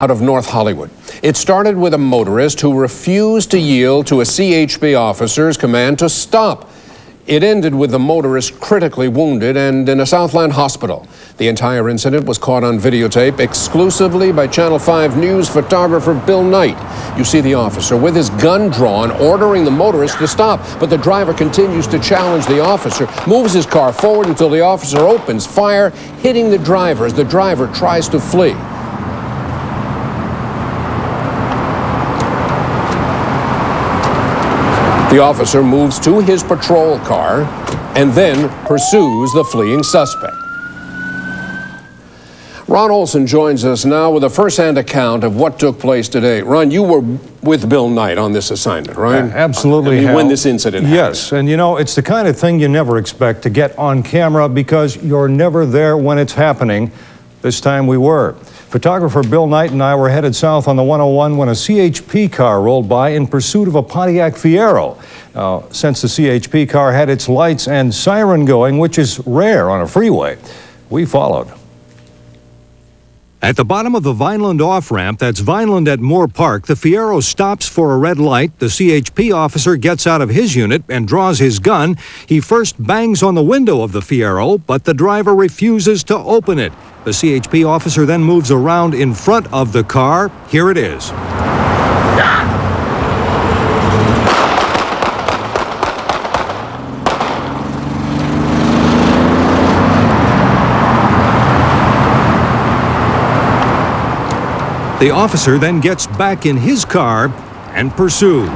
Out of North Hollywood. It started with a motorist who refused to yield to a CHP officer's command to stop. It ended with the motorist critically wounded and in a Southland hospital. The entire incident was caught on videotape exclusively by Channel 5 News photographer Bill Knight. You see the officer with his gun drawn, ordering the motorist to stop, but the driver continues to challenge the officer, moves his car forward until the officer opens fire, hitting the driver as the driver tries to flee. The officer moves to his patrol car and then pursues the fleeing suspect. Ron Olson joins us now with a first-hand account of what took place today. Ron, you were with Bill Knight on this assignment, right? Absolutely. When this incident happened. Yes, and you know, it's the kind of thing you never expect to get on camera because you're never there when it's happening. This time we were. Photographer Bill Knight and I were headed south on the 101 when a CHP car rolled by in pursuit of a Pontiac Fiero. Since the CHP car had its lights and siren going, which is rare on a freeway, we followed. At the bottom of the Vineland off-ramp, that's Vineland at Moore Park, the Fiero stops for a red light. The CHP officer gets out of his unit and draws his gun. He first bangs on the window of the Fiero, but the driver refuses to open it. The CHP officer then moves around in front of the car. Here it is. The officer then gets back in his car and pursues.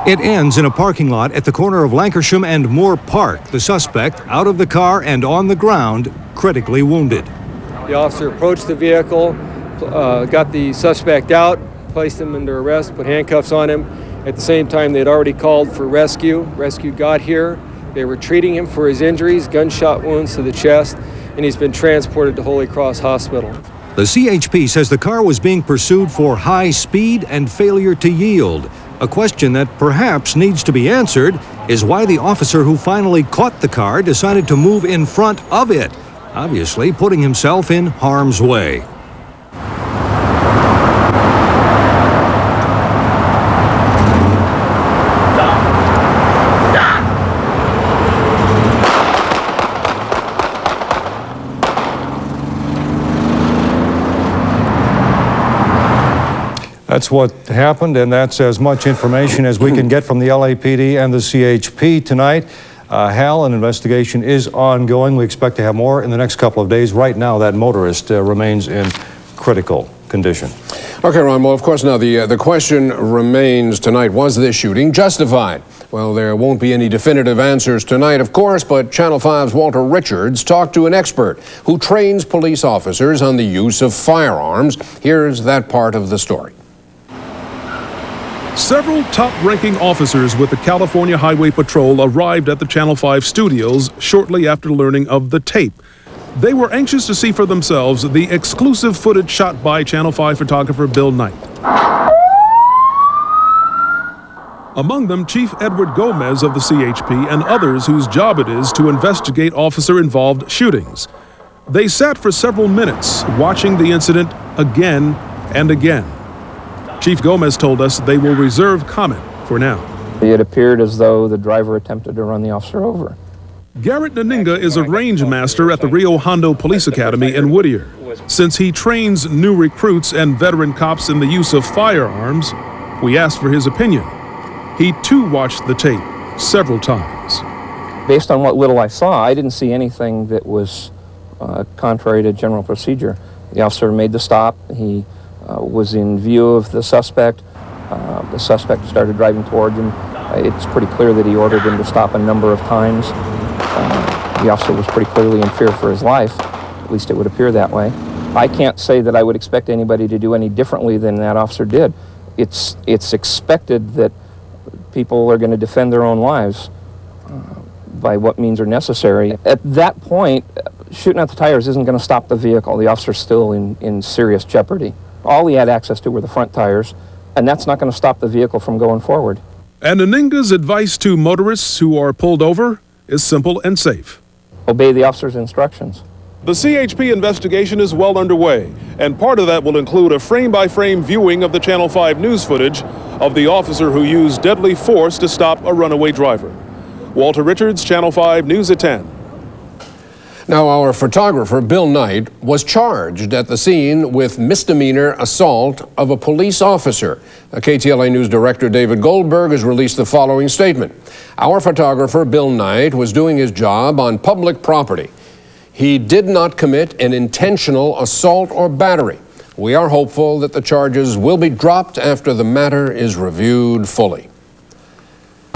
It ends in a parking lot at the corner of Lankershim and Moore Park. The suspect, out of the car and on the ground, critically wounded. The officer approached the vehicle, got the suspect out, placed him under arrest, put handcuffs on him. At the same time, they'd already called for rescue. Rescue got here. They were treating him for his injuries, gunshot wounds to the chest, and he's been transported to Holy Cross Hospital. The CHP says the car was being pursued for high speed and failure to yield. A question that perhaps needs to be answered is why the officer who finally caught the car decided to move in front of it, obviously putting himself in harm's way. That's what happened, and that's as much information as we can get from the LAPD and the CHP tonight. Hal, an investigation is ongoing. We expect to have more in the next couple of days. Right now, that motorist remains in critical condition. Okay, Ron, well, of course, now the question remains tonight, was this shooting justified? Well, there won't be any definitive answers tonight, of course, but Channel 5's Walter Richards talked to an expert who trains police officers on the use of firearms. Here's that part of the story. Several top-ranking officers with the California Highway Patrol arrived at the Channel 5 studios shortly after learning of the tape. They were anxious to see for themselves the exclusive footage shot by Channel 5 photographer Bill Knight. Among them, Chief Edward Gomez of the CHP and others whose job it is to investigate officer-involved shootings. They sat for several minutes watching the incident again and again. Chief Gomez told us they will reserve comment for now. It appeared as though the driver attempted to run the officer over. Garrett Naninga is a range master at the Rio Hondo Police Academy in Whittier. Since he trains new recruits and veteran cops in the use of firearms, we asked for his opinion. He too watched the tape several times. Based on what little I saw, I didn't see anything that was contrary to general procedure. The officer made the stop. He was in view of the suspect. The suspect started driving towards him. It's pretty clear that he ordered him to stop a number of times. The officer was pretty clearly in fear for his life. At least it would appear that way. I can't say that I would expect anybody to do any differently than that officer did. It's expected that people are going to defend their own lives by what means are necessary. At that point, shooting at the tires isn't going to stop the vehicle. The officer's still in serious jeopardy. All he had access to were the front tires, and that's not going to stop the vehicle from going forward. And Aninga's advice to motorists who are pulled over is simple and safe. Obey the officer's instructions. The CHP investigation is well underway, and part of that will include a frame-by-frame viewing of the Channel 5 news footage of the officer who used deadly force to stop a runaway driver. Walter Richards, Channel 5 News at 10. Now, our photographer, Bill Knight, was charged at the scene with misdemeanor assault of a police officer. KTLA News Director David Goldberg has released the following statement. Our photographer, Bill Knight, was doing his job on public property. He did not commit an intentional assault or battery. We are hopeful that the charges will be dropped after the matter is reviewed fully.